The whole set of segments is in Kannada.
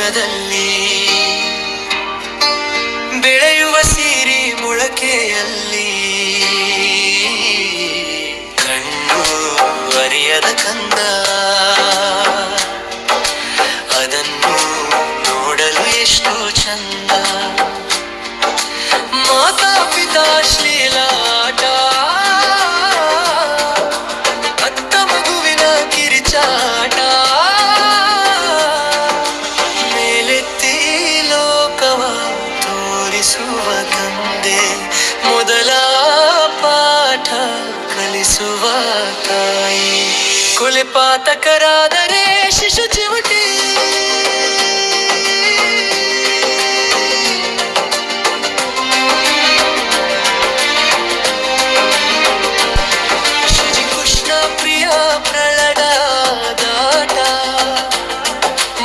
ದೂರದಲ್ಲಿ ಬೆಳೆಯುವ ಸಿರಿ ಮೊಳಕೆಯಲ್ಲಿ ಕಣ್ಣು ಅರಿಯದ ಕಂದ ಅದನ್ನು ನೋಡಲು ಎಷ್ಟು ಚಂದ ಮಾತಾ ಪಿತಾ ಶ್ಲೀಲಾಟ ಅತ್ತ ಮಗುವಿನ ಕಿರಿಚಾಟ ಮೇಲೆತ್ತಿ ಲೋಕವ ತೋರಿಸುವ ತಂದೆ ಮೊದಲ ಪಾಠ ಕಲಿಸುವ ತಾಯಿ ಕೊಲೆಪಾತಕರಾದರೆ ಶಿಶು ಚಿವುಟಿ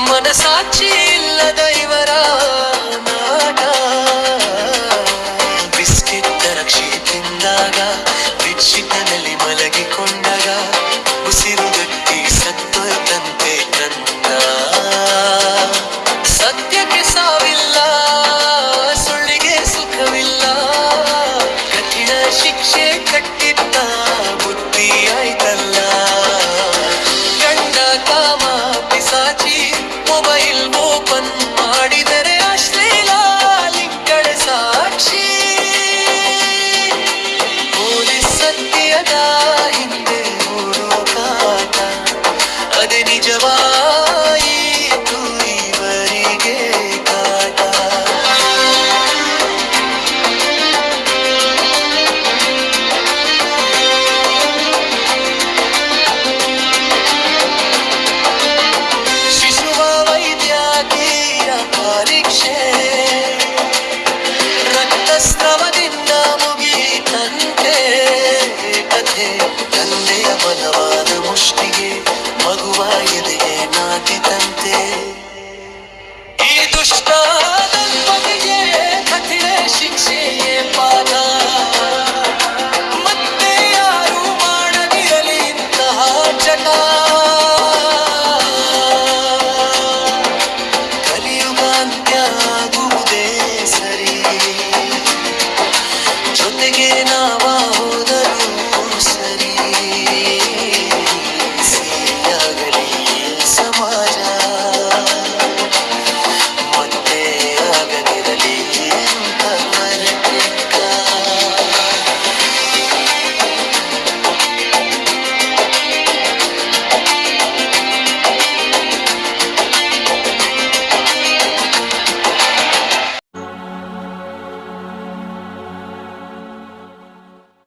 ಮನಸಾಕ್ಷಿ ಇಲ್ಲದ ಇವರ ನಾಟ ಬಿಸ್ಕೆಟ್ ರಕ್ಷಿ ತಿಂದಾಗ ಬೆಡ್ಶೀಟ್ನಲ್ಲಿ ಮಲಗಿಕೊಂಡಾಗ ಉಸಿರುಗಟ್ಟಿ ಸತ್ತೊಯ್ತಂತೆ ಕಂದ ಸತ್ಯಕ್ಕೆ ಸಾವಿಲ್ಲ ಸುಳ್ಳಿಗೆ ಸುಖವಿಲ್ಲ ಕಠಿಣ ಶಿಕ್ಷೆ ಕಟ್ಟಿದ್ದ ಬುದ್ಧಿ ಆಯ್ತಲ್ಲ ಗಂಡ ಕಾಮ ಪಿಸಾಚಿ ಮೊಬೈಲ್ ಓಪನ್ ಮಾಡಿದರೆ ಅಶ್ಲೀಲ ಲಿಂಕ್ಗಳ ಸಾಕ್ಷಿ ಪೊಲೀಸ್ ಸತ್ಯದ ಹಿಂದೆ ಹುಡುಕಾಟ ಅದೇ ನಿಜವಾಯಿತು ಇವರಿಗೆ ಕಾಟ ರಕ್ತಸ್ರಾವದಿಂದ ಮುಗಿತಂತೆ ಕಥೆ ತಂದೆಯ ಬಲವಾದ ಮುಷ್ಟಿಗೆ ಮಗುವ ಎದೆಗೆ ನಾಟಿತಂತೆ ಈ ದುಷ್ಟ ದಂಪತಿಗೆ ಕಠಿಣ ಶಿಕ್ಷೆಯೇ ಪಾದ ಮತ್ತೆ ಯಾರು ಮಾಡದಿರಲಿ ಇಂತಹ ಚಟ ಜೊತೆಗೆ ನಾವು